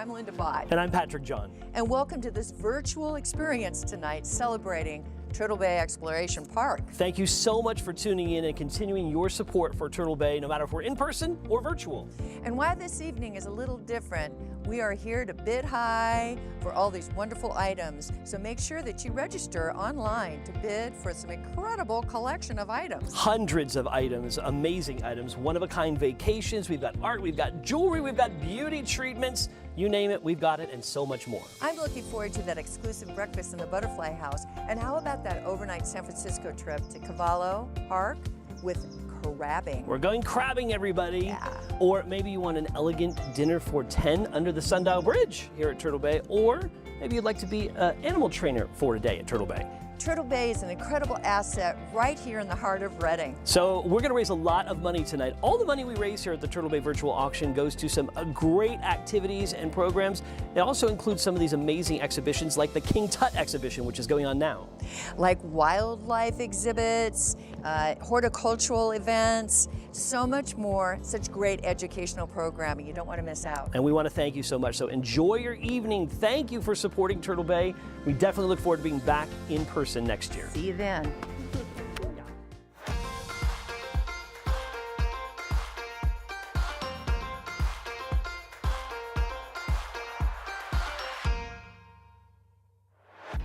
I'm Linda Bott. And I'm Patrick John. And welcome to this virtual experience tonight celebrating Turtle Bay Exploration Park. Thank you so much for tuning in and continuing your support for Turtle Bay, no matter if we're in person or virtual. And why this evening is a little different, we are here to bid high for all these wonderful items. So make sure that you register online to bid for some incredible collection of items. Hundreds of items, amazing items, one-of-a-kind vacations. We've got art, we've got jewelry, we've got beauty treatments. You name it, we've got it, and so much more. I'm looking forward to that exclusive breakfast in the Butterfly House. And how about that overnight San Francisco trip to Cavallo Park with crabbing? We're going crabbing, everybody. Yeah. Or maybe you want an elegant dinner for 10 under the Sundial Bridge here at Turtle Bay, or maybe you'd like to be an animal trainer for a day at Turtle Bay. Turtle Bay is an incredible asset right here in the heart of Redding. So we're going to raise a lot of money tonight. All the money we raise here at the Turtle Bay Virtual Auction goes to some great activities and programs. It also includes some of these amazing exhibitions like the King Tut exhibition, which is going on now. Like wildlife exhibits, horticultural events, so much more, such great educational programming. You don't want to miss out. And we want to thank you so much. So enjoy your evening. Thank you for supporting Turtle Bay. We definitely look forward to being back in person next year. See you then.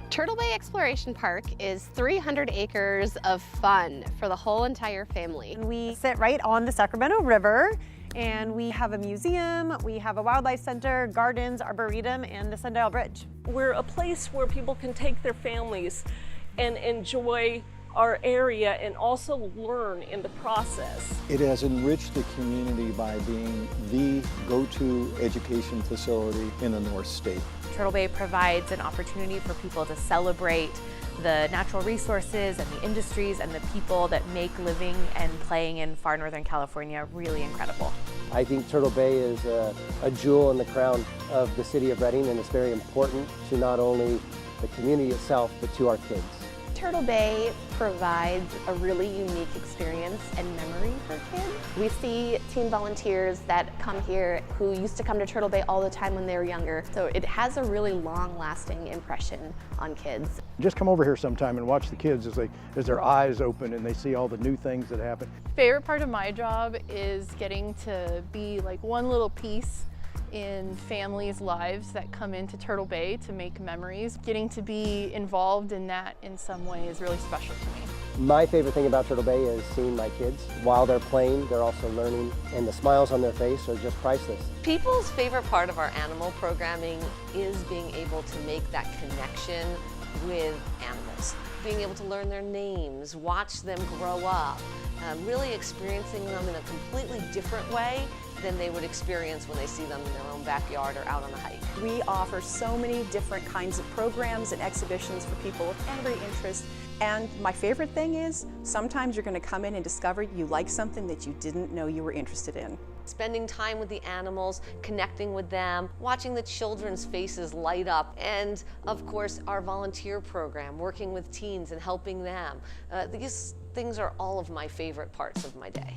Turtle Bay Exploration Park is 300 acres of fun for the whole entire family. We sit right on the Sacramento River, and we have a museum, we have a wildlife center, gardens, arboretum, and the Sundial Bridge. We're a place where people can take their families and enjoy our area and also learn in the process. It has enriched the community by being the go-to education facility in the North State. Turtle Bay provides an opportunity for people to celebrate the natural resources and the industries and the people that make living and playing in far northern California really incredible. I think Turtle Bay is a jewel in the crown of the city of Redding, and it's very important to not only the community itself, but to our kids. Turtle Bay provides a really unique experience and memory for kids. We see teen volunteers that come here who used to come to Turtle Bay all the time when they were younger. So it has a really long-lasting impression on kids. Just come over here sometime and watch the kids as their eyes open and they see all the new things that happen. Favorite part of my job is getting to be like one little piece in families' lives that come into Turtle Bay to make memories. Getting to be involved in that in some way is really special to me. My favorite thing about Turtle Bay is seeing my kids. While they're playing, they're also learning, and the smiles on their face are just priceless. People's favorite part of our animal programming is being able to make that connection with animals. Being able to learn their names, watch them grow up, really experiencing them in a completely different way than they would experience when they see them in their own backyard or out on a hike. We offer so many different kinds of programs and exhibitions for people of every interest. And my favorite thing is, sometimes you're going to come in and discover you like something that you didn't know you were interested in. Spending time with the animals, connecting with them, watching the children's faces light up, and of course our volunteer program, working with teens and helping them. These things are all of my favorite parts of my day.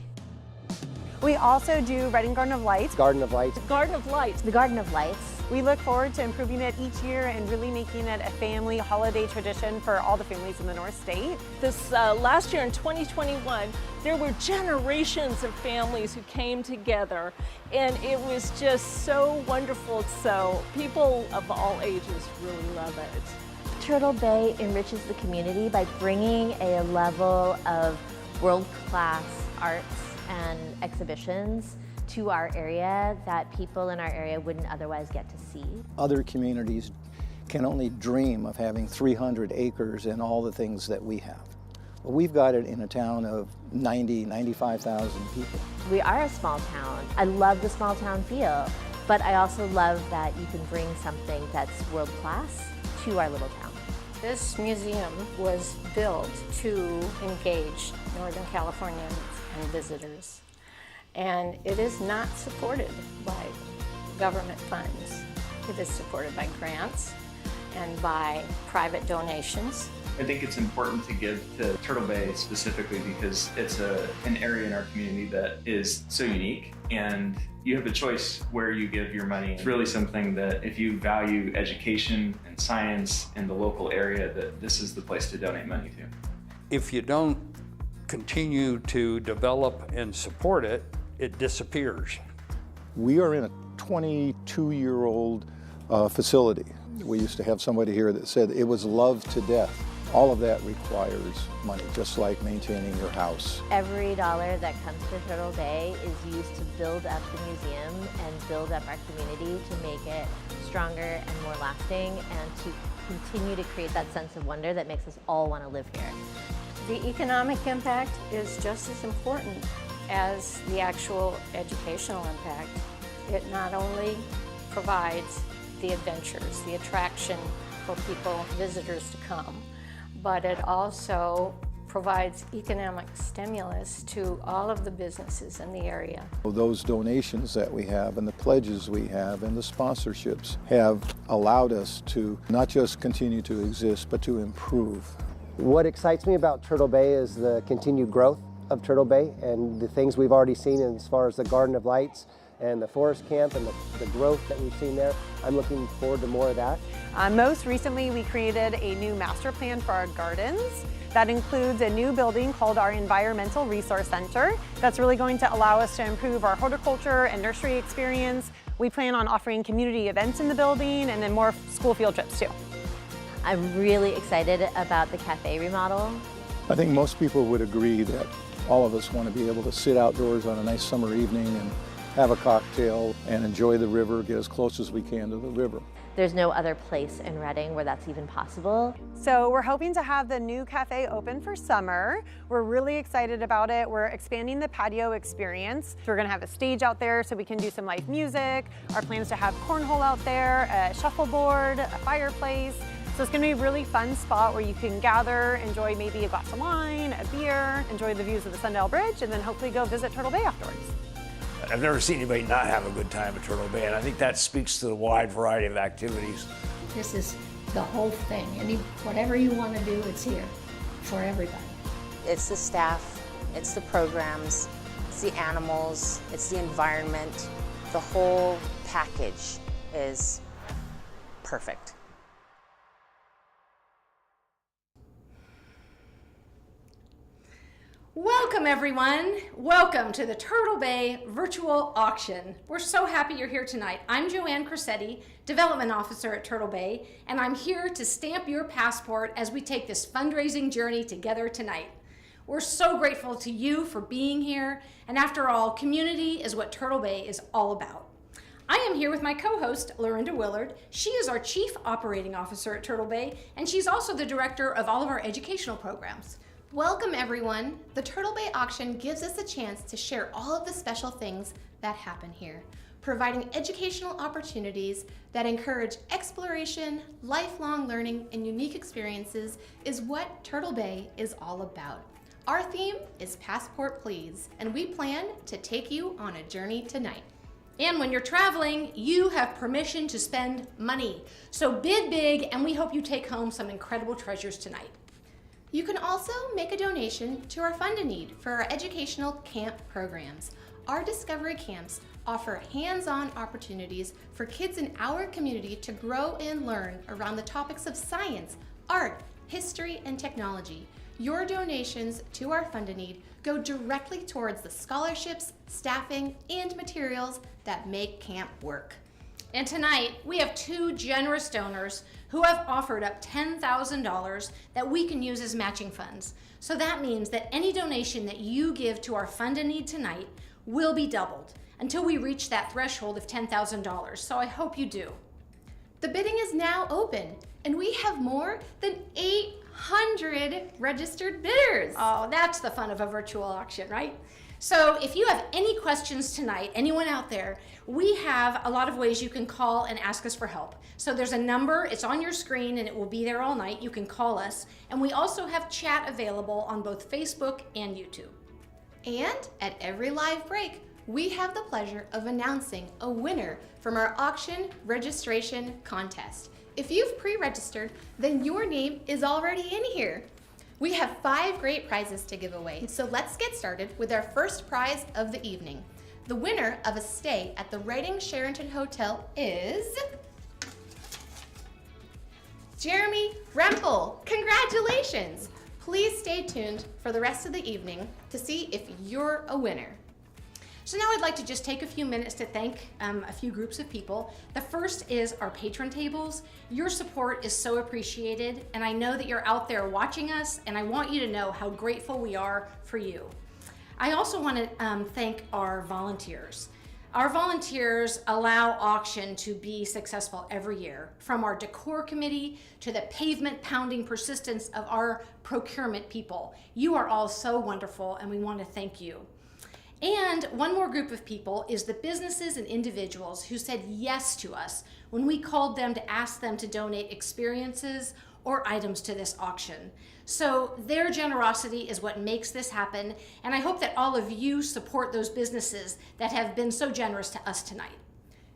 We also do Redding Garden of Lights. Garden of Lights. Garden of Lights. The Garden of Lights. We look forward to improving it each year and really making it a family holiday tradition for all the families in the North State. This last year in 2021, there were generations of families who came together, and it was just so wonderful. So people of all ages really love it. Turtle Bay enriches the community by bringing a level of world-class arts and exhibitions to our area that people in our area wouldn't otherwise get to see. Other communities can only dream of having 300 acres and all the things that we have. Well, we've got it in a town of 95,000 people. We are a small town. I love the small town feel, but I also love that you can bring something that's world-class to our little town. This museum was built to engage Northern Californians and visitors, and it is not supported by government funds. It is supported by grants and by private donations I think it's important to give to Turtle Bay specifically because it's an area in our community that is so unique, and you have a choice where you give your money. It's really something that if you value education and science in the local area, that this is the place to donate money to. If you don't continue to develop and support it, it disappears. We are in a 22-year-old facility. We used to have somebody here that said it was loved to death. All of that requires money, just like maintaining your house. Every dollar that comes to Turtle Bay is used to build up the museum and build up our community to make it stronger and more lasting, and to continue to create that sense of wonder that makes us all want to live here. The economic impact is just as important as the actual educational impact. It not only provides the adventures, the attraction for people, visitors to come, but it also provides economic stimulus to all of the businesses in the area. Those donations that we have and the pledges we have and the sponsorships have allowed us to not just continue to exist, but to improve. What excites me about Turtle Bay is the continued growth of Turtle Bay and the things we've already seen as far as the Garden of Lights and the forest camp and the growth that we've seen there. I'm looking forward to more of that. Most recently, we created a new master plan for our gardens. That includes a new building called our Environmental Resource Center. That's really going to allow us to improve our horticulture and nursery experience. We plan on offering community events in the building and then more school field trips too. I'm really excited about the cafe remodel. I think most people would agree that all of us want to be able to sit outdoors on a nice summer evening and have a cocktail and enjoy the river, get as close as we can to the river. There's no other place in Reading where that's even possible. So we're hoping to have the new cafe open for summer. We're really excited about it. We're expanding the patio experience. We're gonna have a stage out there so we can do some live music. Our plans to have cornhole out there, a shuffleboard, a fireplace. So it's gonna be a really fun spot where you can gather, enjoy maybe a glass of wine, a beer, enjoy the views of the Sundial Bridge, and then hopefully go visit Turtle Bay afterwards. I've never seen anybody not have a good time at Turtle Bay, and I think that speaks to the wide variety of activities. This is the whole thing. Whatever you want to do, it's here for everybody. It's the staff, it's the programs, it's the animals, it's the environment. The whole package is perfect. Welcome everyone. Welcome to the Turtle Bay Virtual Auction. We're so happy you're here tonight. I'm Joanne Corsetti, Development Officer at Turtle Bay, and I'm here to stamp your passport as we take this fundraising journey together tonight. We're so grateful to you for being here, and after all, community is what Turtle Bay is all about. I am here with my co-host, Lorinda Willard. She is our Chief Operating Officer at Turtle Bay, and she's also the Director of all of our educational programs. Welcome everyone. The Turtle Bay Auction gives us a chance to share all of the special things that happen here, providing educational opportunities that encourage exploration, lifelong learning, and unique experiences is what Turtle Bay is all about. Our theme is Passport Please, and we plan to take you on a journey tonight. And when you're traveling, you have permission to spend money. So bid big, and we hope you take home some incredible treasures tonight. You can also make a donation to our Fund a Need for our educational camp programs. Our Discovery Camps offer hands-on opportunities for kids in our community to grow and learn around the topics of science, art, history, and technology. Your donations to our Fund a Need go directly towards the scholarships, staffing, and materials that make camp work. And tonight, we have two generous donors who have offered up $10,000 that we can use as matching funds. So that means that any donation that you give to our Fund a Need tonight will be doubled until we reach that threshold of $10,000. So I hope you do. The bidding is now open, and we have more than 800 registered bidders. Oh, that's the fun of a virtual auction, right? So if you have any questions tonight, anyone out there, we have a lot of ways you can call and ask us for help. So there's a number, it's on your screen and it will be there all night. You can call us. And we also have chat available on both Facebook and YouTube. And at every live break, we have the pleasure of announcing a winner from our auction registration contest. If you've pre-registered, then your name is already in here. We have 5 great prizes to give away, so let's get started with our first prize of the evening. The winner of a stay at the Reading Sheraton Hotel is Jeremy Rempel. Congratulations! Please stay tuned for the rest of the evening to see if you're a winner. So now I'd like to just take a few minutes to thank a few groups of people. The first is our patron tables. Your support is so appreciated, and I know that you're out there watching us, and I want you to know how grateful we are for you. I also want to thank our volunteers. Our volunteers allow auction to be successful every year, from our decor committee to the pavement pounding persistence of our procurement people. You are all so wonderful, and we want to thank you. And one more group of people is the businesses and individuals who said yes to us when we called them to ask them to donate experiences or items to this auction. So their generosity is what makes this happen, and I hope that all of you support those businesses that have been so generous to us tonight.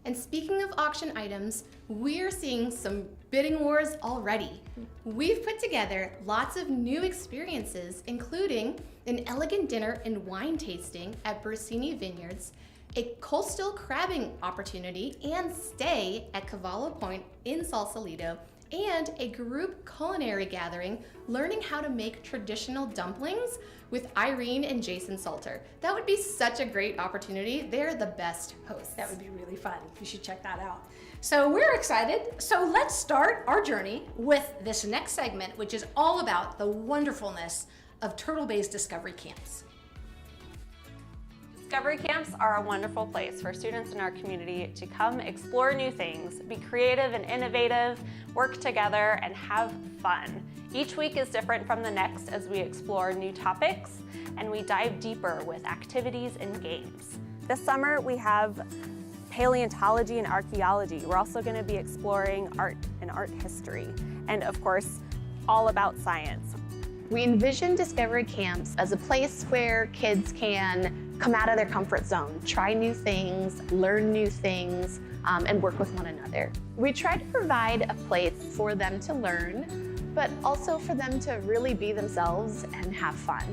And speaking of auction items, we're seeing some bidding wars already. We've put together lots of new experiences, including an elegant dinner and wine tasting at Bersini Vineyards, a coastal crabbing opportunity and stay at Cavallo Point in Sausalito, and a group culinary gathering learning how to make traditional dumplings with Irene and Jason Salter. That would be such a great opportunity. They're the best hosts. That would be really fun. You should check that out. So we're excited. So let's start our journey with this next segment, which is all about the wonderfulness of Turtle Bay's Discovery Camps. Discovery camps are a wonderful place for students in our community to come explore new things, be creative and innovative, work together, and have fun. Each week is different from the next as we explore new topics and we dive deeper with activities and games. This summer we have paleontology and archaeology. We're also going to be exploring art and art history, and of course, all about science. We envision Discovery Camps as a place where kids can come out of their comfort zone, try new things, learn new things, and work with one another. We try to provide a place for them to learn, but also for them to really be themselves and have fun.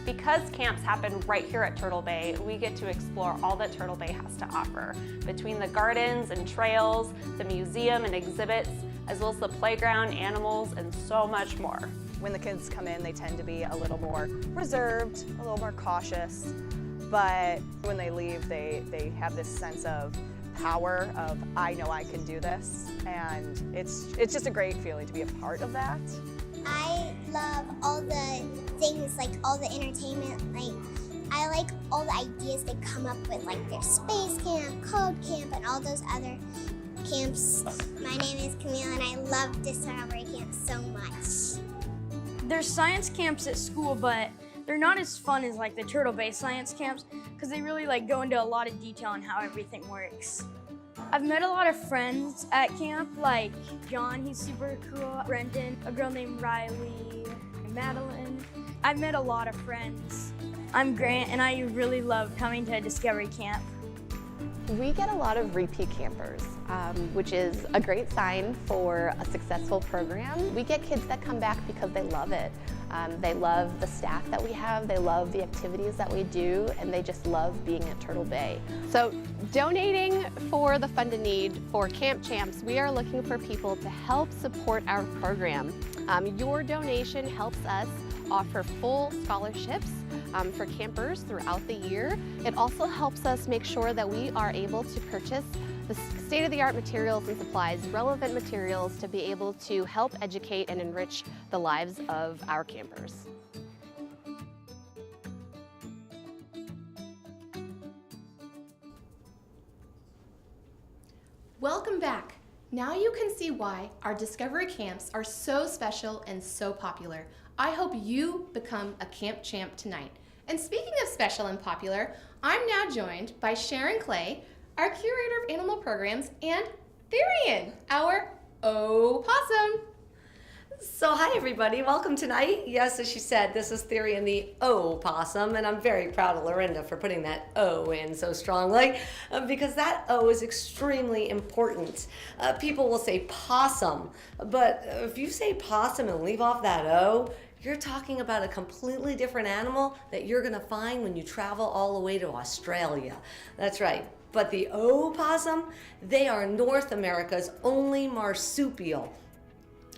Because camps happen right here at Turtle Bay, we get to explore all that Turtle Bay has to offer. Between the gardens and trails, the museum and exhibits, as well as the playground, animals, and so much more. When the kids come in, they tend to be a little more reserved, a little more cautious, but when they leave, they have this sense of power of, I know I can do this, and it's just a great feeling to be a part of that. I love all the things, like all the entertainment, like I like all the ideas they come up with, like their space camp, code camp, and all those other camps. My name is Camille and I love Discovery Camp so much. There's science camps at school, but they're not as fun as like the Turtle Bay science camps because they really like go into a lot of detail on how everything works. I've met a lot of friends at camp, like John, he's super cool, Brendan, a girl named Riley, and Madeline. I've met a lot of friends. I'm Grant and I really love coming to Discovery Camp. We get a lot of repeat campers, which is a great sign for a successful program. We get kids that come back because they love it. They love the staff that we have, they love the activities that we do, and they just love being at Turtle Bay. So donating for the Fund a Need for Camp Champs, we are looking for people to help support our program. Your donation helps us offer full scholarships for campers throughout the year. It also helps us make sure that we are able to purchase the state-of-the-art materials and supplies, relevant materials to be able to help educate and enrich the lives of our campers. Welcome back. Now you can see why our Discovery Camps are so special and so popular. I hope you become a camp champ tonight. And speaking of special and popular, I'm now joined by Sharon Clay, our curator of animal programs, and Therian, our opossum. So hi everybody, welcome tonight. Yes, as she said, this is Theory and the opossum, and I'm very proud of Lorinda for putting that O in so strongly, because that O is extremely important. People will say possum, but if you say possum and leave off that O, you're talking about a completely different animal that you're gonna find when you travel all the way to Australia. That's right. But the opossum, they are North America's only marsupial.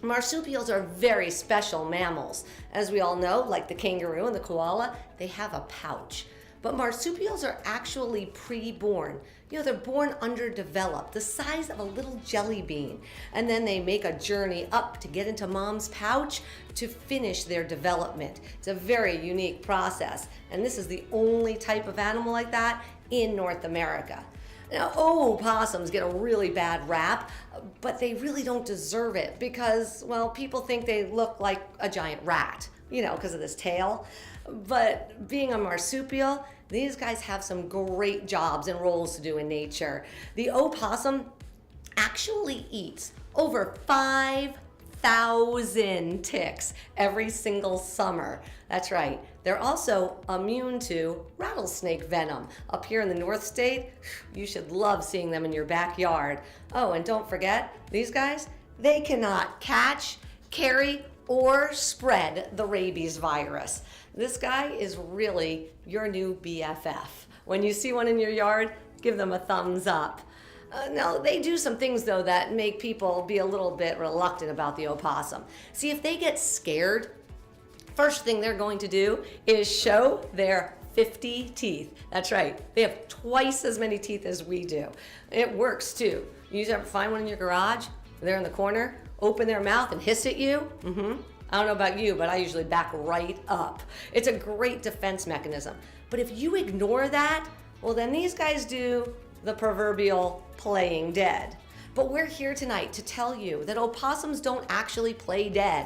Marsupials are very special mammals. As we all know, like the kangaroo and the koala, they have a pouch. But marsupials are actually pre-born. You know, they're born underdeveloped, the size of a little jelly bean. And then they make a journey up to get into mom's pouch to finish their development. It's a very unique process. And this is the only type of animal like that in North America. Now, opossums get a really bad rap, but they really don't deserve it because, well, people think they look like a giant rat, you know, because of this tail. But being a marsupial, these guys have some great jobs and roles to do in nature. The opossum actually eats over 5,000 ticks every single summer. That's right. They're also immune to rattlesnake venom. Up here in the North State, you should love seeing them in your backyard. Oh, and don't forget, these guys, they cannot catch, carry, or spread the rabies virus. This guy is really your new BFF. When you see one in your yard, give them a thumbs up. Now, they do some things, though, that make people be a little bit reluctant about the opossum. See, if they get scared, first thing they're going to do is show their 50 teeth. That's right, they have twice as many teeth as we do. It works too. You ever find one in your garage? They're in the corner, open their mouth and hiss at you? I don't know about you, but I usually back right up. It's a great defense mechanism. But if you ignore that, well, then these guys do the proverbial playing dead. But we're here tonight to tell you that opossums don't actually play dead.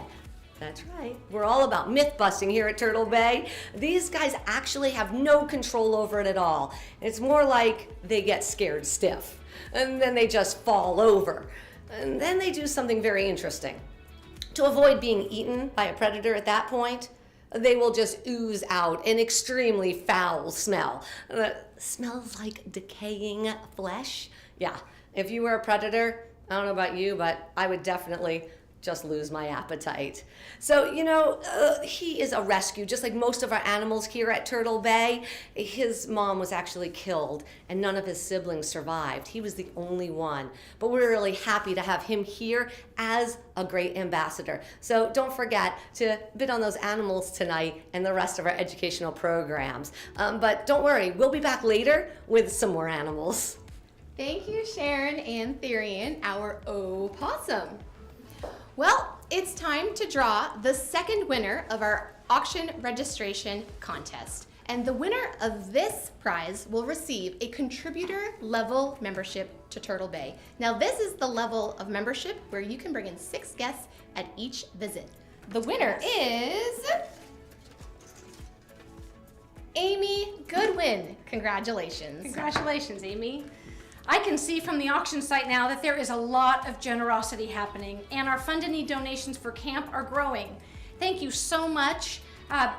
That's right. We're all about myth busting here at Turtle Bay. These guys actually have no control over it at all. It's more like they get scared stiff and then they just fall over. And then they do something very interesting. To avoid being eaten by a predator at that point, they will just ooze out an extremely foul smell. Smells like decaying flesh. Yeah, if you were a predator, I don't know about you, but I would definitely just lose my appetite. So, you know, he is a rescue, just like most of our animals here at Turtle Bay. His mom was actually killed, and none of his siblings survived. He was the only one. But we're really happy to have him here as a great ambassador. So don't forget to bid on those animals tonight and the rest of our educational programs. But don't worry, we'll be back later with some more animals. Thank you, Sharon and Therian, our opossum. Well, it's time to draw the second winner of our auction registration contest. And the winner of this prize will receive a contributor level membership to Turtle Bay. Now, this is the level of membership where you can bring in 6 guests at each visit. The winner is Amy Goodwin. Congratulations. Congratulations, Amy. I can see from the auction site now that there is a lot of generosity happening, and our Fund and Need donations for camp are growing. Thank you so much.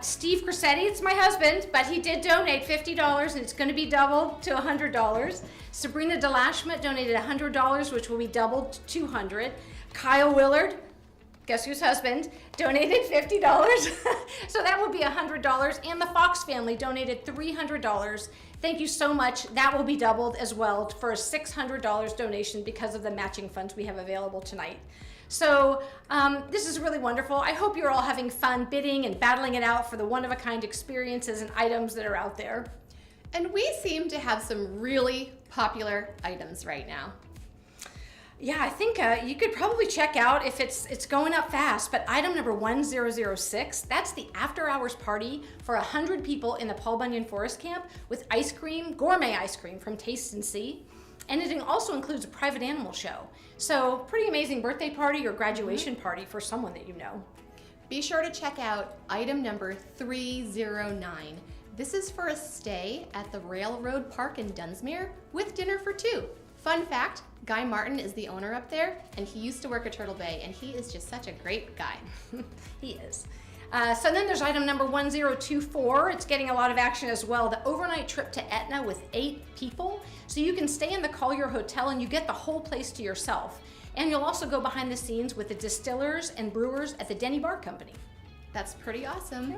Steve Cressetti, it's my husband, but he did donate $50 and it's going to be doubled to $100. Sabrina DeLashma donated $100, which will be doubled to $200. Kyle Willard, guess whose husband, donated $50. So that will be $100. And the Fox family donated $300. Thank you so much. That will be doubled as well for a $600 donation because of the matching funds we have available tonight. So this is really wonderful. I hope you're all having fun bidding and battling it out for the one-of-a-kind experiences and items that are out there. And we seem to have some really popular items right now. Yeah, I think you could probably check out if it's going up fast, but item number 1006, that's the after-hours party for 100 people in the Paul Bunyan Forest Camp with ice cream, gourmet ice cream from Taste and See. And it also includes a private animal show. So pretty amazing birthday party or graduation party for someone that you know. Be sure to check out item number 309. This is for a stay at the Railroad Park in Dunsmuir with dinner for 2. Fun fact, Guy Martin is the owner up there, and he used to work at Turtle Bay, and he is just such a great guy. He is. So then there's item number 1024. It's getting a lot of action as well. The overnight trip to Etna with 8 people. So you can stay in the Collier Hotel and you get the whole place to yourself. And you'll also go behind the scenes with the distillers and brewers at the Denny Bar Company. That's pretty awesome.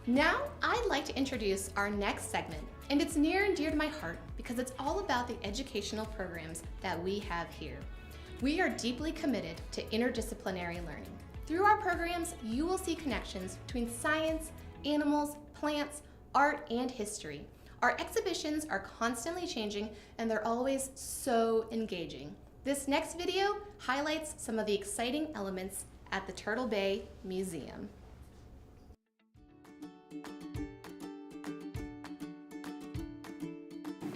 Now, I'd like to introduce our next segment, and it's near and dear to my heart because it's all about the educational programs that we have here. We are deeply committed to interdisciplinary learning. Through our programs, you will see connections between science, animals, plants, art, and history. Our exhibitions are constantly changing, and they're always so engaging. This next video highlights some of the exciting elements at the Turtle Bay Museum.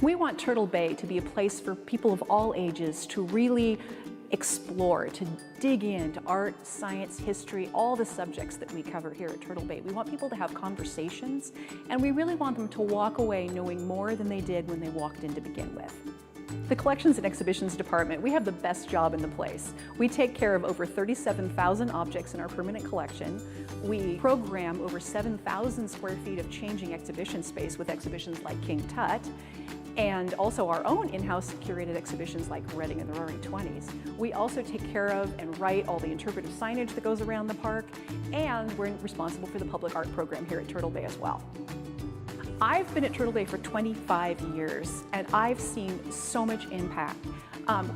We want Turtle Bay to be a place for people of all ages to really explore, to dig into art, science, history, all the subjects that we cover here at Turtle Bay. We want people to have conversations, and we really want them to walk away knowing more than they did when they walked in to begin with. The Collections and Exhibitions Department, we have the best job in the place. We take care of over 37,000 objects in our permanent collection. We program over 7,000 square feet of changing exhibition space with exhibitions like King Tut, and also our own in-house curated exhibitions like Reading and the Roaring Twenties. We also take care of and write all the interpretive signage that goes around the park, and we're responsible for the public art program here at Turtle Bay as well. I've been at Turtle Bay for 25 years, and I've seen so much impact.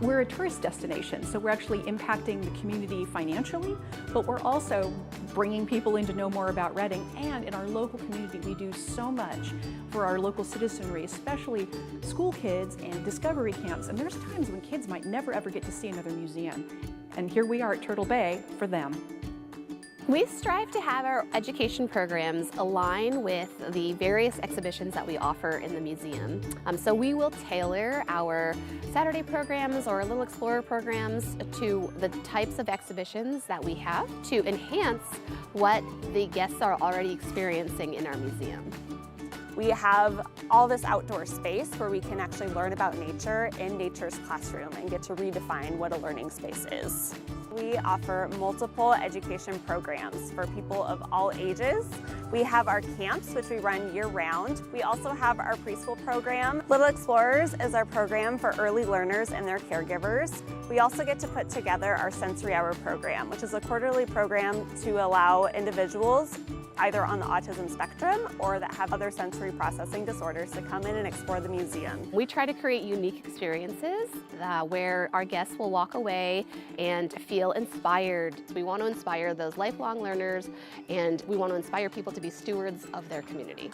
We're a tourist destination, so we're actually impacting the community financially, but we're also bringing people in to know more about Reading, and in our local community, we do so much for our local citizenry, especially school kids and discovery camps, and there's times when kids might never ever get to see another museum, and here we are at Turtle Bay for them. We strive to have our education programs align with the various exhibitions that we offer in the museum. So we will tailor our Saturday programs or Little Explorer programs to the types of exhibitions that we have to enhance what the guests are already experiencing in our museum. We have all this outdoor space where we can actually learn about nature in nature's classroom and get to redefine what a learning space is. We offer multiple education programs for people of all ages. We have our camps, which we run year-round. We also have our preschool program. Little Explorers is our program for early learners and their caregivers. We also get to put together our Sensory Hour program, which is a quarterly program to allow individuals either on the autism spectrum or that have other sensory processing disorders to come in and explore the museum. We try to create unique experiences where our guests will walk away and feel inspired. We want to inspire those lifelong learners, and we want to inspire people to be stewards of their community.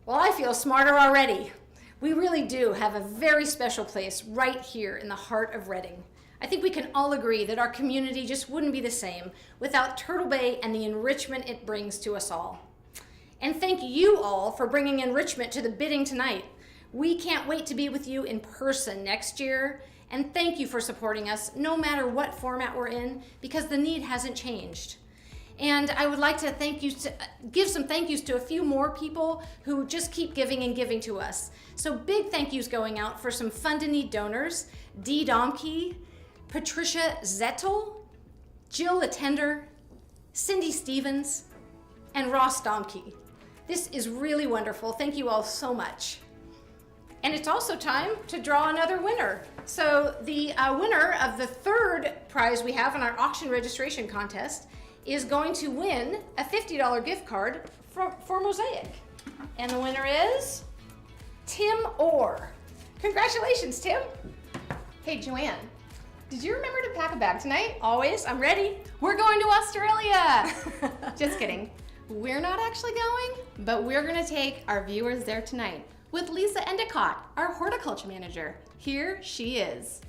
Well, I feel smarter already. We really do have a very special place right here in the heart of Reading. I think we can all agree that our community just wouldn't be the same without Turtle Bay and the enrichment it brings to us all. And thank you all for bringing enrichment to the bidding tonight. We can't wait to be with you in person next year, and thank you for supporting us no matter what format we're in, because the need hasn't changed. And I would like to give some thank yous to a few more people who just keep giving and giving to us. So big thank yous going out for some Fund a Need donors: Dee Domke, Patricia Zettel, Jill Attender, Cindy Stevens, and Ross Domke. This is really wonderful. Thank you all so much. And it's also time to draw another winner. So the winner of the third prize we have in our auction registration contest is going to win a $50 gift card for Mosaic. And the winner is Tim Orr. Congratulations, Tim. Hey, Joanne, did you remember to pack a bag tonight? Always, I'm ready. We're going to Australia. Just kidding. We're not actually going, but we're gonna take our viewers there tonight with Lisa Endicott, our horticulture manager. Here she is.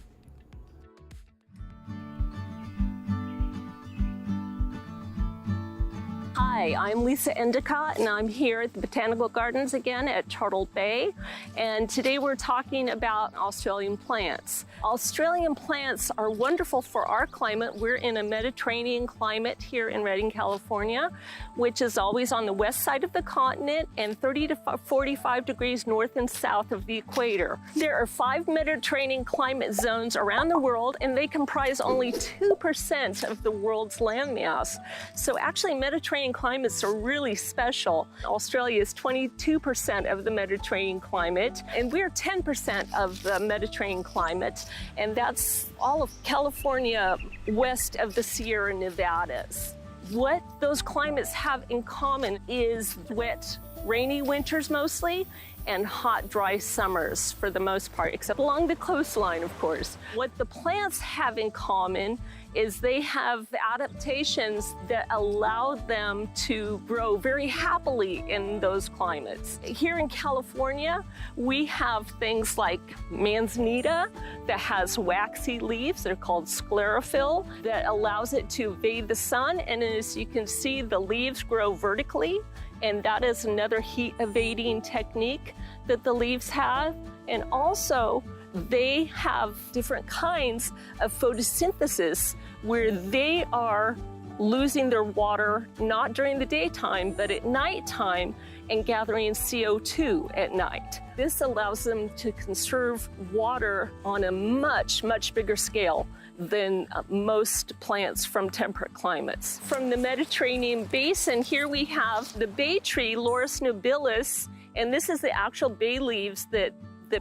Hi, Hi, I'm Lisa Endicott, and I'm here at the Botanical Gardens again at Turtle Bay. And today we're talking about Australian plants. Australian plants are wonderful for our climate. We're in a Mediterranean climate here in Redding, California, which is always on the west side of the continent and 30 to 45 degrees north and south of the equator. There are 5 Mediterranean climate zones around the world, and they comprise only 2% of the world's landmass. So actually Mediterranean climates are really special. Australia is 22% of the Mediterranean climate, and we're 10% of the Mediterranean climate, and that's all of California west of the Sierra Nevadas. What those climates have in common is wet, rainy winters mostly, and hot, dry summers for the most part, except along the coastline, of course. What the plants have in common is they have adaptations that allow them to grow very happily in those climates. Here in California, we have things like manzanita that has waxy leaves. They're called sclerophyll, that allows it to evade the sun. And as you can see, the leaves grow vertically, and that is another heat evading technique that the leaves have. And also, they have different kinds of photosynthesis where they are losing their water not during the daytime, but at nighttime, and gathering CO2 at night. This allows them to conserve water on a much, much bigger scale than most plants from temperate climates. From the Mediterranean basin, here we have the bay tree, Laurus nobilis, and this is the actual bay leaves that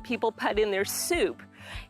people put in their soup.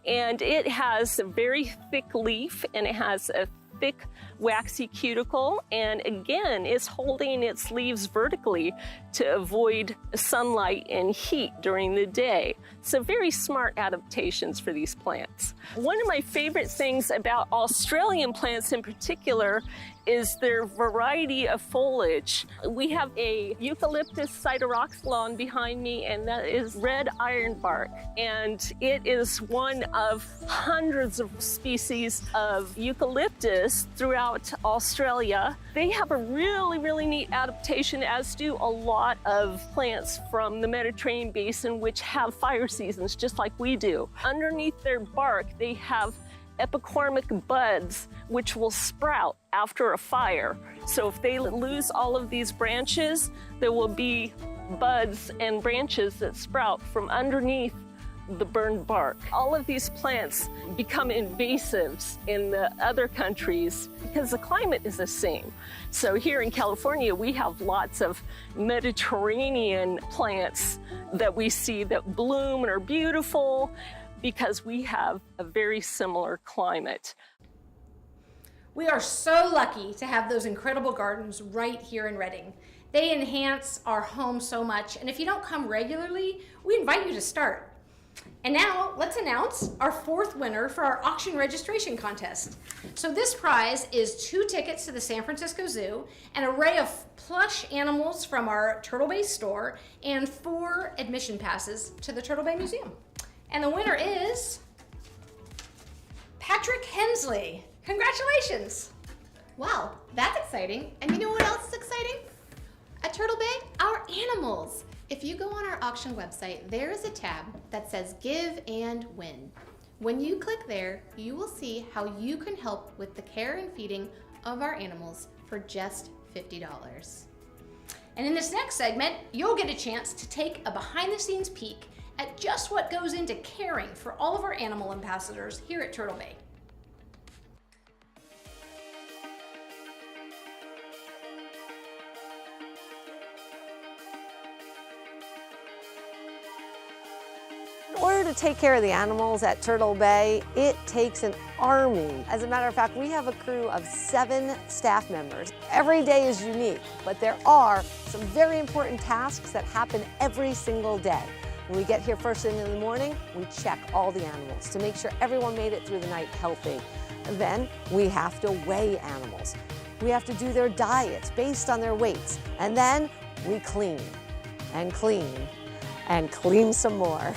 And it has a very thick leaf, and it has a thick waxy cuticle, and again it's holding its leaves vertically to avoid sunlight and heat during the day. So very smart adaptations for these plants. One of my favorite things about Australian plants in particular is their variety of foliage. We have a eucalyptus sideroxylon behind me, and that is red ironbark. And it is one of hundreds of species of eucalyptus throughout Australia. They have a really, really neat adaptation, as do a lot of plants from the Mediterranean basin, which have fire seasons just like we do. Underneath their bark, they have epicormic buds, which will sprout after a fire. So if they lose all of these branches, there will be buds and branches that sprout from underneath the burned bark. All of these plants become invasives in the other countries because the climate is the same. So here in California, we have lots of Mediterranean plants that we see that bloom and are beautiful because we have a very similar climate. We are so lucky to have those incredible gardens right here in Redding. They enhance our home so much, and if you don't come regularly, we invite you to start. And now let's announce our 4th winner for our auction registration contest. So this prize is 2 tickets to the San Francisco Zoo, an array of plush animals from our Turtle Bay store, and 4 admission passes to the Turtle Bay Museum. And the winner is Patrick Hensley. Congratulations. Wow, that's exciting. And you know what else is exciting? At Turtle Bay, our animals. If you go on our auction website, there is a tab that says Give and Win. When you click there, you will see how you can help with the care and feeding of our animals for just $50. And in this next segment, you'll get a chance to take a behind-the-scenes peek at just what goes into caring for all of our animal ambassadors here at Turtle Bay. In order to take care of the animals at Turtle Bay, it takes an army. As a matter of fact, we have a crew of 7 staff members. Every day is unique, but there are some very important tasks that happen every single day. When we get here first thing in the morning, we check all the animals to make sure everyone made it through the night healthy. And then we have to weigh animals. We have to do their diets based on their weights. And then we clean and clean and clean some more.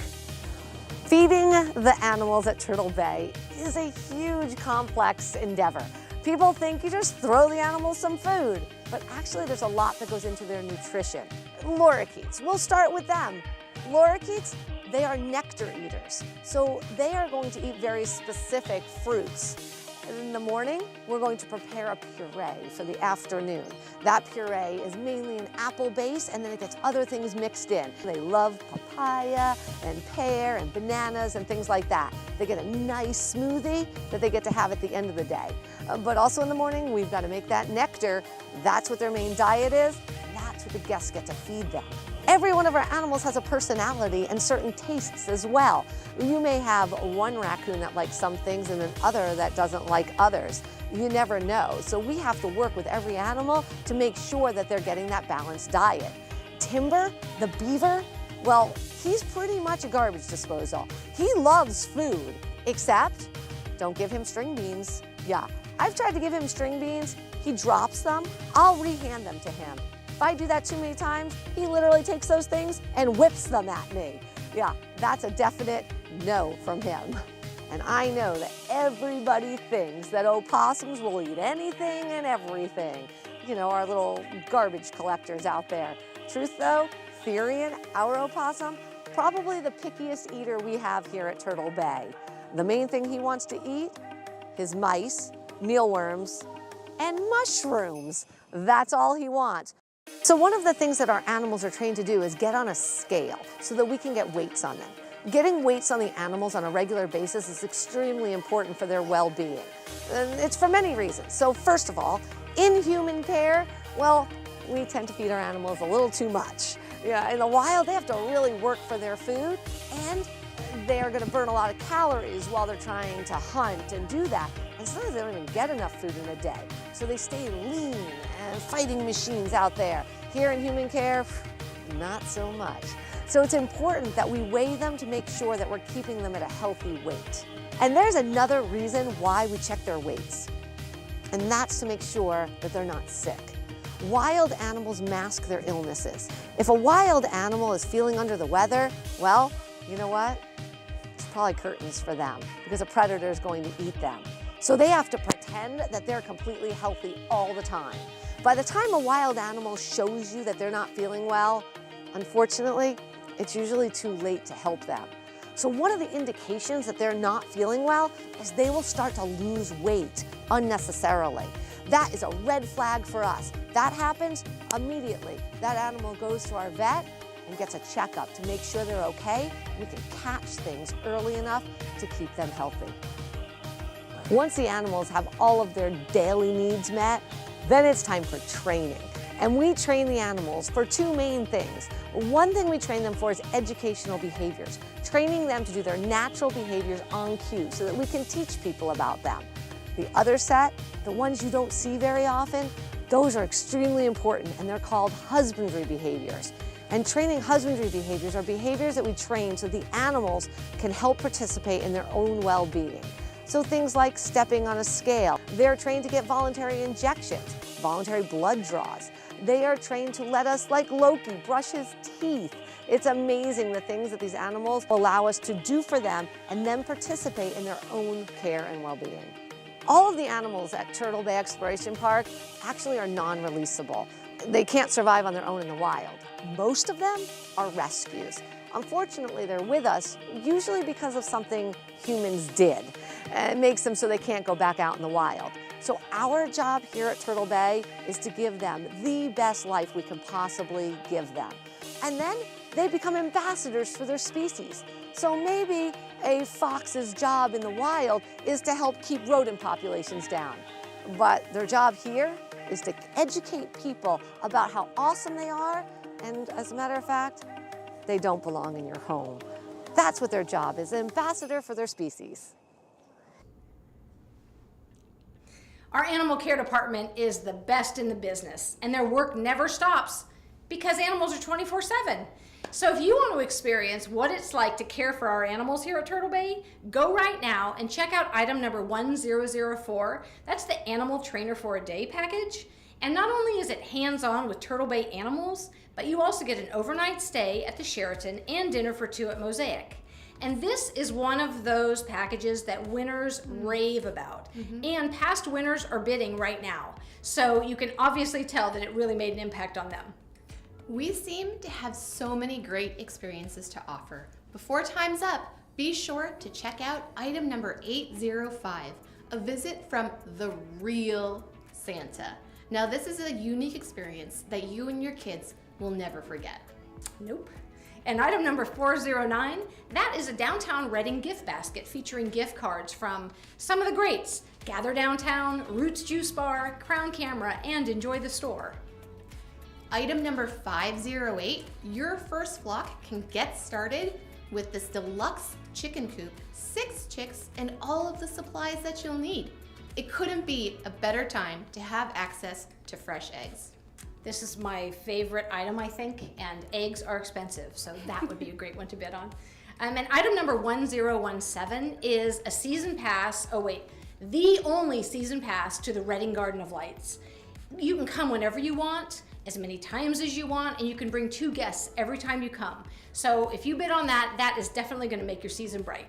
Feeding the animals at Turtle Bay is a huge, complex endeavor. People think you just throw the animals some food. but actually there's a lot that goes into their nutrition. Lorikeets, we'll start with them. Lorikeets, they are nectar eaters. So they are going to eat very specific fruits. In the morning, we're going to prepare a puree for the afternoon. That puree is mainly an apple base, and then it gets other things mixed in. They love papaya and pear and bananas and things like that. They get a nice smoothie that they get to have at the end of the day. But also in the morning, we've got to make that nectar. That's what their main diet is. That's what the guests get to feed them. Every one of our animals has a personality and certain tastes as well. You may have one raccoon that likes some things and another that doesn't like others. You never know. So we have to work with every animal to make sure that they're getting that balanced diet. Timber, the beaver, well, he's pretty much a garbage disposal. He loves food, except don't give him string beans. Yeah, I've tried to give him string beans. He drops them. I'll rehand them to him. If I do that too many times, he literally takes those things and whips them at me. Yeah, that's a definite no from him. And I know that everybody thinks that opossums will eat anything and everything. You know, our little garbage collectors out there. Truth though, Therian, our opossum, probably the pickiest eater we have here at Turtle Bay. The main thing he wants to eat is mice, mealworms, and mushrooms. That's all he wants. So one of the things that our animals are trained to do is get on a scale so that we can get weights on them. Getting weights on the animals on a regular basis is extremely important for their well-being. And it's for many reasons. So first of all, in human care, well, we tend to feed our animals a little too much. Yeah, in the wild, they have to really work for their food, and they are going to burn a lot of calories while they're trying to hunt and do that. And sometimes they don't even get enough food in a day. So they stay lean and fighting machines out there. Here in human care, not so much. So it's important that we weigh them to make sure that we're keeping them at a healthy weight. And there's another reason why we check their weights, and that's to make sure that they're not sick. Wild animals mask their illnesses. If a wild animal is feeling under the weather, well, you know what? It's probably curtains for them because a predator is going to eat them. So they have to pretend that they're completely healthy all the time. By the time a wild animal shows you that they're not feeling well, unfortunately, it's usually too late to help them. So one of the indications that they're not feeling well is they will start to lose weight unnecessarily. That is a red flag for us. That happens immediately. That animal goes to our vet and gets a checkup to make sure they're okay. We can catch things early enough to keep them healthy. Once the animals have all of their daily needs met, then it's time for training. And we train the animals for two main things. One thing we train them for is educational behaviors, training them to do their natural behaviors on cue so that we can teach people about them. The other set, the ones you don't see very often, those are extremely important, and they're called husbandry behaviors. And training husbandry behaviors are behaviors that we train so the animals can help participate in their own well-being. So things like stepping on a scale. They're trained to get voluntary injections, voluntary blood draws. They are trained to let us, like Loki, brush his teeth. It's amazing the things that these animals allow us to do for them and then participate in their own care and well-being. All of the animals at Turtle Bay Exploration Park actually are non-releasable. They can't survive on their own in the wild. Most of them are rescues. Unfortunately, they're with us, usually because of something humans did. It makes them so they can't go back out in the wild. So our job here at Turtle Bay is to give them the best life we can possibly give them. And then they become ambassadors for their species. So maybe a fox's job in the wild is to help keep rodent populations down. But their job here is to educate people about how awesome they are, and as a matter of fact, they don't belong in your home. That's what their job is, an ambassador for their species. Our animal care department is the best in the business, and their work never stops because animals are 24/7. So if you want to experience what it's like to care for our animals here at Turtle Bay, go right now and check out item number 1004. That's the Animal Trainer for a Day package. And not only is it hands-on with Turtle Bay animals, but you also get an overnight stay at the Sheraton and dinner for two at Mosaic. And this is one of those packages that winners rave about. And past winners are bidding right now. So you can obviously tell that it really made an impact on them. We seem to have so many great experiences to offer. Before time's up, be sure to check out item number 805, a visit from the real Santa. Now this is a unique experience that you and your kids will never forget. Nope. And item number 409, that is a downtown Reading gift basket featuring gift cards from some of the greats. Gather Downtown, Roots Juice Bar, Crown Camera, and enjoy the store. Item number 508, your first flock can get started with this deluxe chicken coop, 6 chicks, and all of the supplies that you'll need. It couldn't be a better time to have access to fresh eggs. This is my favorite item, I think, and eggs are expensive, so that would be a great one to bid on. And item number 1017 is a season pass, the only season pass to the Reading Garden of Lights. You can come whenever you want, as many times as you want, and you can bring 2 guests every time you come. So if you bid on that, that is definitely gonna make your season bright.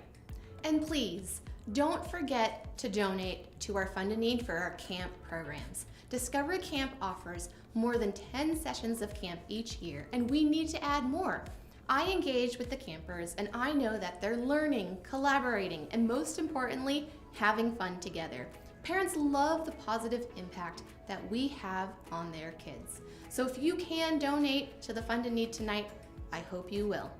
And please, don't forget to donate to our Fund a Need for our camp programs. Discovery Camp offers more than 10 sessions of camp each year, and we need to add more. I engage with the campers, and I know that they're learning, collaborating, and most importantly, having fun together. Parents love the positive impact that we have on their kids. So if you can donate to the Fund a Need tonight, I hope you will.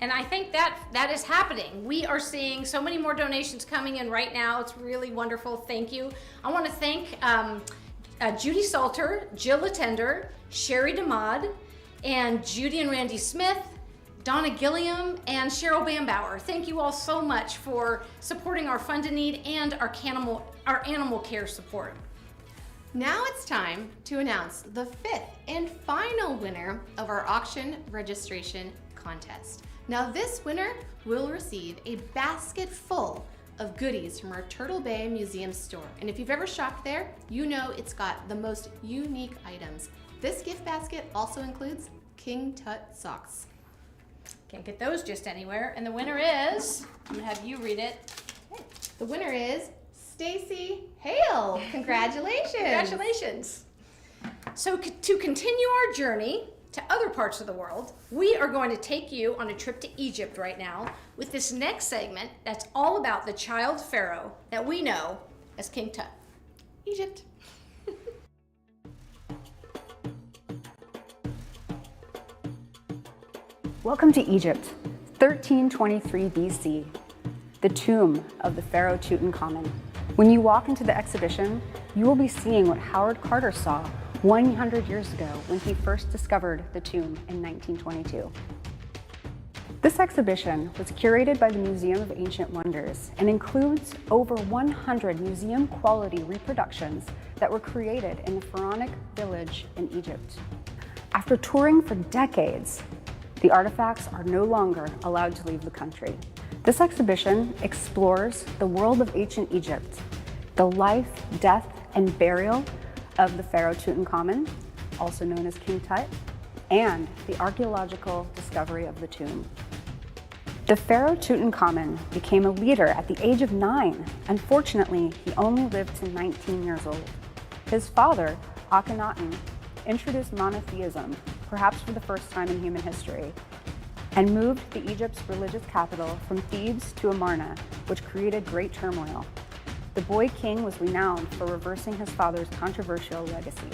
And I think that is happening. We are seeing so many more donations coming in right now. It's really wonderful. Thank you. I want to thank Judy Salter, Jill Attender, Sherry DeMod, and Judy and Randy Smith, Donna Gilliam, and Cheryl Bambauer. Thank you all so much for supporting our Fund a Need and our animal care support. Now it's time to announce the 5th and final winner of our auction registration contest. Now this winner will receive a basket full of goodies from our Turtle Bay Museum store. And if you've ever shopped there, you know it's got the most unique items. This gift basket also includes King Tut socks. Can't get those just anywhere. And the winner is, I'm gonna have you read it. Okay. The winner is Stacy Hale. Congratulations. Congratulations. So to continue our journey to other parts of the world, we are going to take you on a trip to Egypt right now with this next segment that's all about the child pharaoh that we know as King Tut. Egypt. Welcome to Egypt, 1323 BC, the tomb of the pharaoh Tutankhamun. When you walk into the exhibition, you will be seeing what Howard Carter saw 100 years ago when he first discovered the tomb in 1922. This exhibition was curated by the Museum of Ancient Wonders and includes over 100 museum-quality reproductions that were created in the pharaonic village in Egypt. After touring for decades, the artifacts are no longer allowed to leave the country. This exhibition explores the world of ancient Egypt, the life, death, and burial of the pharaoh Tutankhamun, also known as King Tut, and the archaeological discovery of the tomb. The pharaoh Tutankhamun became a leader at the age of 9. Unfortunately, he only lived to 19 years old. His father, Akhenaten, introduced monotheism, perhaps for the first time in human history, and moved the Egypt's religious capital from Thebes to Amarna, which created great turmoil. The boy king was renowned for reversing his father's controversial legacy.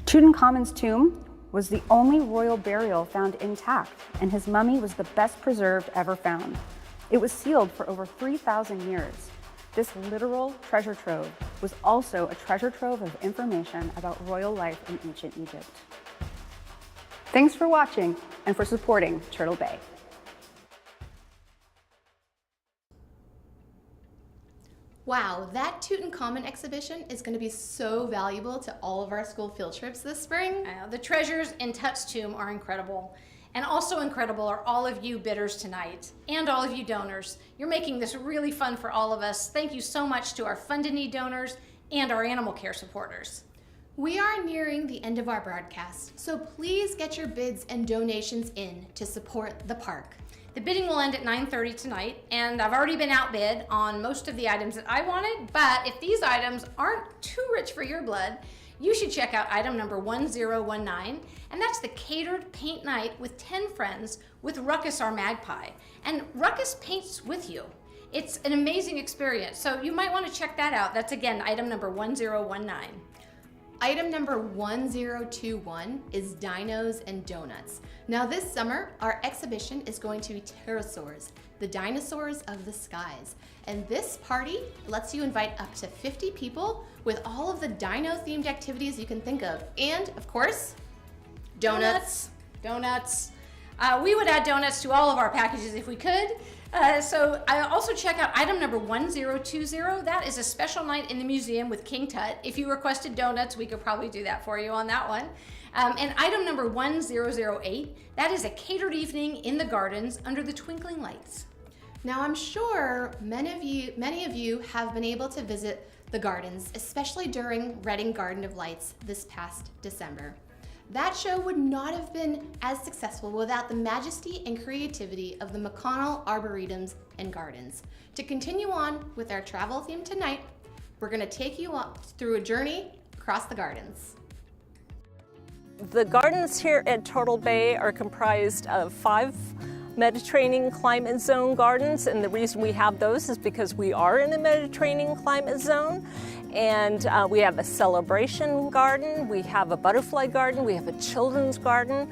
Tutankhamun's tomb was the only royal burial found intact, and his mummy was the best preserved ever found. It was sealed for over 3,000 years. This literal treasure trove was also a treasure trove of information about royal life in ancient Egypt. Thanks for watching and for supporting Turtle Bay. Wow, that Tutankhamun exhibition is going to be so valuable to all of our school field trips this spring. The treasures in Tut's tomb are incredible. And also incredible are all of you bidders tonight and all of you donors. You're making this really fun for all of us. Thank you so much to our Fund a Need donors and our animal care supporters. We are nearing the end of our broadcast, so please get your bids and donations in to support the park. The bidding will end at 9:30 tonight, and I've already been outbid on most of the items that I wanted, but if these items aren't too rich for your blood, you should check out item number 1019, and that's the catered paint night with 10 friends with Ruckus our magpie. And Ruckus paints with you. It's an amazing experience, so you might want to check that out. That's again item number 1019. Item number 1021 is Dinos and Donuts. Now this summer, our exhibition is going to be pterosaurs, the dinosaurs of the skies. And this party lets you invite up to 50 people with all of the dino-themed activities you can think of. And, of course, donuts. Donuts. We would add donuts to all of our packages if we could. So I also check out item number 1020. That is a special night in the museum with King Tut. If you requested donuts, we could probably do that for you on that one. And item number 1008, that is a catered evening in the gardens under the twinkling lights. Now I'm sure many of you have been able to visit the gardens, especially during Reading Garden of Lights this past December. That show would not have been as successful without the majesty and creativity of the McConnell Arboretums and Gardens. To continue on with our travel theme tonight, we're going to take you through a journey across the gardens. The gardens here at Turtle Bay are comprised of 5 Mediterranean climate zone gardens, and the reason we have those is because we are in a Mediterranean climate zone. And we have a celebration garden, we have a butterfly garden, we have a children's garden,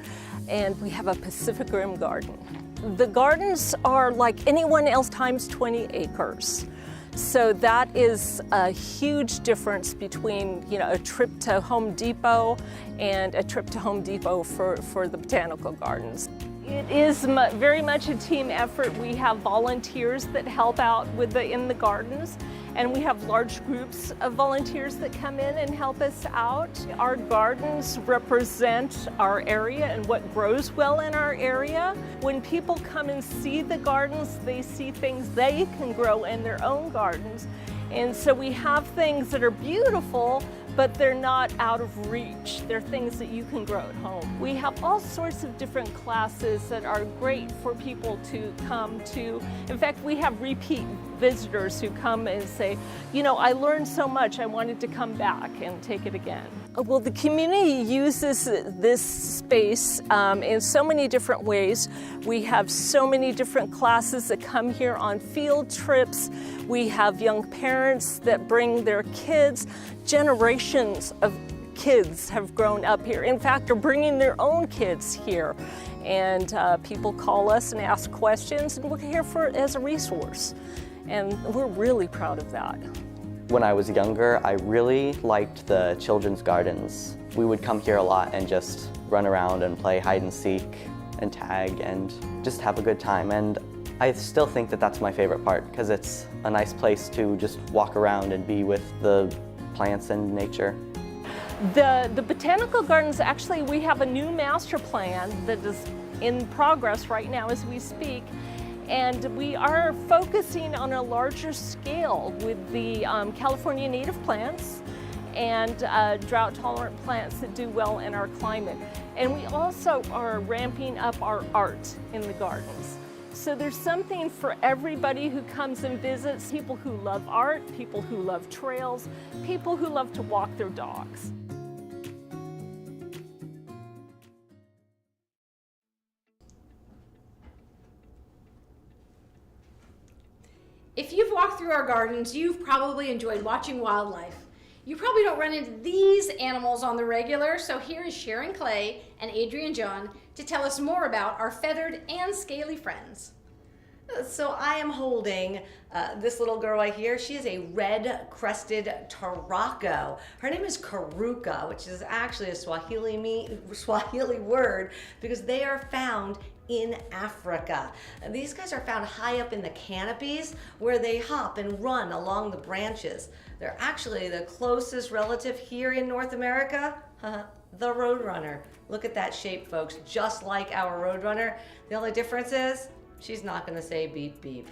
and we have a Pacific Rim garden. The gardens are like anyone else times 20 acres. So that is a huge difference between, a trip to Home Depot and a trip to Home Depot for the botanical gardens. It is very much a team effort. We have volunteers that help out in the gardens, and we have large groups of volunteers that come in and help us out. Our gardens represent our area and what grows well in our area. When people come and see the gardens, they see things they can grow in their own gardens. And so we have things that are beautiful, but they're not out of reach. They're things that you can grow at home. We have all sorts of different classes that are great for people to come to. In fact, we have repeat visitors who come and say, I learned so much, I wanted to come back and take it again. Well, the community uses this space in so many different ways. We have so many different classes that come here on field trips. We have young parents that bring their kids. Generations of kids have grown up here. In fact, are bringing their own kids here. And people call us and ask questions, and we're here as a resource. And we're really proud of that. When I was younger, I really liked the children's gardens. We would come here a lot and just run around and play hide and seek and tag and just have a good time. And I still think that that's my favorite part, because it's a nice place to just walk around and be with the plants and nature. The botanical gardens, actually, we have a new master plan that is in progress right now as we speak. And we are focusing on a larger scale with the California native plants and drought-tolerant plants that do well in our climate. And we also are ramping up our art in the gardens. So there's something for everybody who comes and visits, people who love art, people who love trails, people who love to walk their dogs. If you've walked through our gardens, you've probably enjoyed watching wildlife. You probably don't run into these animals on the regular, so here is Sharon Clay and Adrian John to tell us more about our feathered and scaly friends. So I am holding this little girl right here. She is a red-crested taraco. Her name is karuka, which is actually a Swahili word, because they are found in Africa. And these guys are found high up in the canopies where they hop and run along the branches. They're actually the closest relative here in North America, the roadrunner. Look at that shape, folks, just like our roadrunner. The only difference is she's not gonna say beep beep.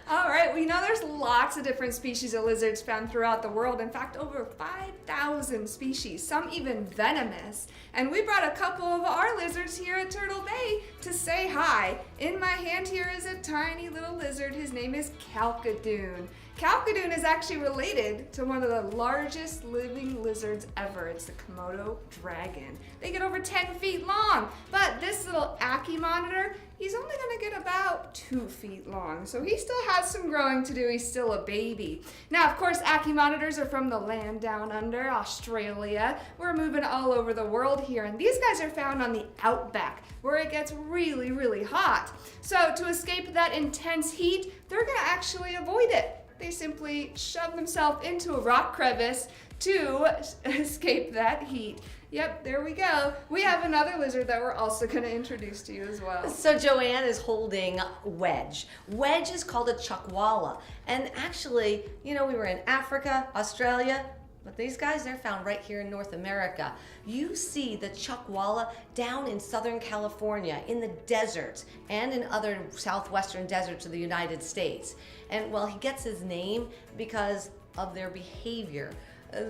All right, we know there's lots of different species of lizards found throughout the world. In fact, over 5,000 species, some even venomous. And we brought a couple of our lizards here at Turtle Bay to say hi. In my hand here is a tiny little lizard. His name is Calcadoon. Calcadoon is actually related to one of the largest living lizards ever. It's the Komodo dragon. They get over 10 feet long, but this little Ackie monitor, he's only gonna get about 2 feet long. So he still has some growing to do. He's still a baby. Now, of course, Ackie monitors are from the land down under, Australia. We're moving all over the world here, and these guys are found on the outback, where it gets really, really hot. So to escape that intense heat, they're gonna actually avoid it. They simply shove themselves into a rock crevice to escape that heat. Yep, there we go. We have another lizard that we're also going to introduce to you as well. So Joanne is holding Wedge. Wedge is called a chuckwalla. And actually, you know, we were in Africa, Australia, but these guys, they're found right here in North America. You see the chuckwalla down in Southern California, in the deserts, and in other southwestern deserts of the United States. And well, he gets his name because of their behavior.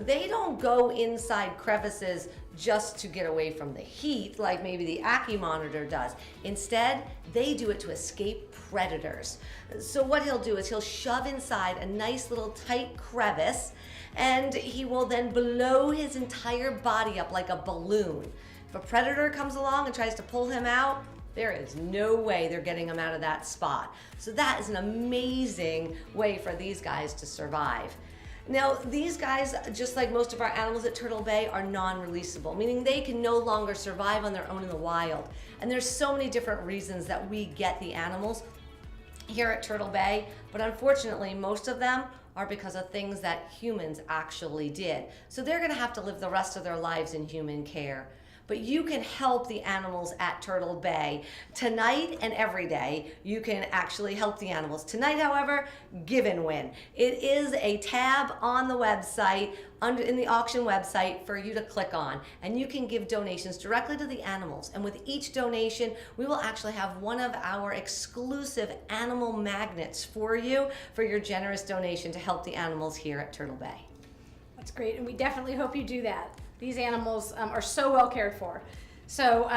They don't go inside crevices just to get away from the heat like maybe the Ackie monitor does. Instead, they do it to escape predators. So what he'll do is he'll shove inside a nice little tight crevice, and he will then blow his entire body up like a balloon. If a predator comes along and tries to pull him out, there is no way they're getting him out of that spot. So that is an amazing way for these guys to survive. Now, these guys, just like most of our animals at Turtle Bay, are non-releasable, meaning they can no longer survive on their own in the wild. And there's so many different reasons that we get the animals here at Turtle Bay, but unfortunately, most of them are because of things that humans actually did. So they're gonna have to live the rest of their lives in human care. But you can help the animals at Turtle Bay. Tonight and every day, you can actually help the animals. Tonight, however, Give and Win. It is a tab on the website, in the auction website, for you to click on. And you can give donations directly to the animals. And with each donation, we will actually have one of our exclusive animal magnets for you for your generous donation to help the animals here at Turtle Bay. That's great, and we definitely hope you do that. These animals are so well cared for. So,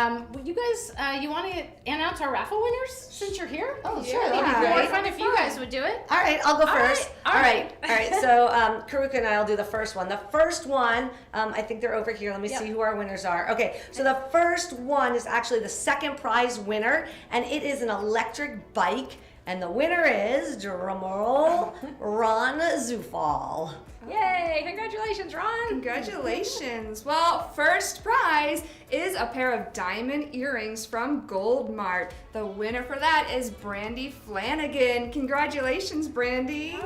you guys, you want to announce our raffle winners since you're here? Oh, sure. Yeah, That'd be it'd great. be fun if you guys would do it. All right, I'll go first. All right. So Karuka and I will do the first one. The first one, I think they're over here. Let me see who our winners are. Okay, so the first one is actually the second prize winner, and it is an electric bike. And the winner is, drumroll, Ron Zufall. Yay, congratulations, Ron. Congratulations. Well, first prize is a pair of diamond earrings from Gold Mart. The winner for that is Brandy Flanagan. Congratulations, Brandy.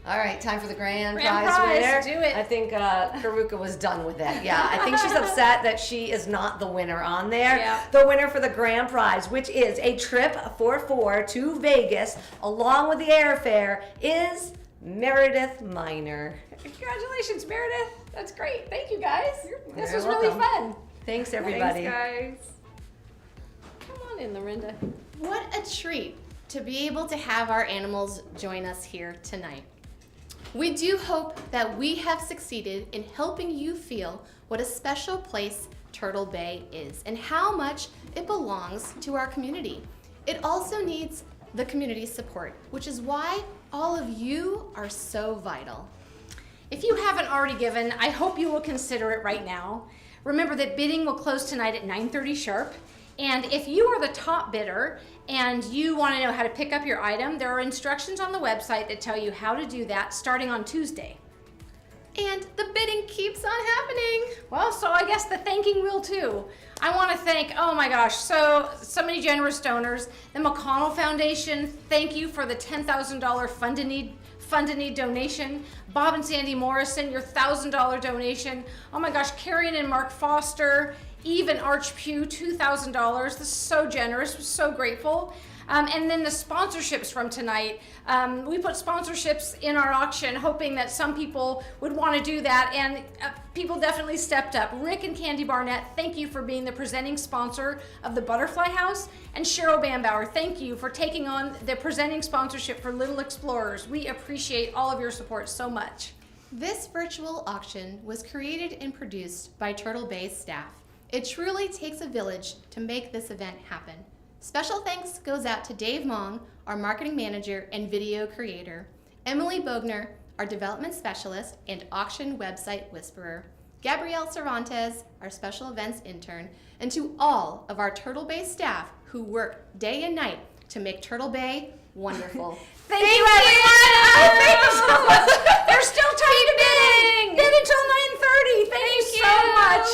All right, time for the grand prize winner. Do it. I think Karuka was done with it. Yeah, I think she's upset that she is not the winner on there. Yeah. The winner for the grand prize, which is a trip for 4 to Vegas, along with the airfare, is Meredith Miner. Congratulations, Meredith. That's great. Thank you, guys. This You're was really welcome. fun. Thanks, everybody. Thanks, guys. Come on in, Lorinda. What a treat to be able to have our animals join us here tonight. We do hope that we have succeeded in helping you feel what a special place Turtle Bay is and how much it belongs to our community. It also needs the community's support, which is why all of you are so vital. If you haven't already given, I hope you will consider it right now. Remember that bidding will close tonight at 9:30 sharp. And if you are the top bidder and you want to know how to pick up your item, there are instructions on the website that tell you how to do that starting on Tuesday. And the bidding keeps on happening. Well, so I guess the thanking will too. I want to thank, oh my gosh, so many generous donors. The McConnell Foundation, thank you for the $10,000 Fund a Need donation. Bob and Sandy Morrison, your $1,000 donation. Oh my gosh, Karen and Mark Foster, Even Arch Pew, $2,000. This is so generous. We're so grateful. And then the sponsorships from tonight. We put sponsorships in our auction hoping that some people would want to do that, and people definitely stepped up. Rick and Candy Barnett, thank you for being the presenting sponsor of the Butterfly House. And Cheryl Bambauer, thank you for taking on the presenting sponsorship for Little Explorers. We appreciate all of your support so much. This virtual auction was created and produced by Turtle Bay staff. It truly takes a village to make this event happen. Special thanks goes out to Dave Mong, our marketing manager and video creator, Emily Bogner, our development specialist and auction website whisperer, Gabrielle Cervantes, our special events intern, and to all of our Turtle Bay staff who work day and night to make Turtle Bay wonderful. Thank you, everyone! Thank you so much! There's still time to bid until 9:30. Thank you so much!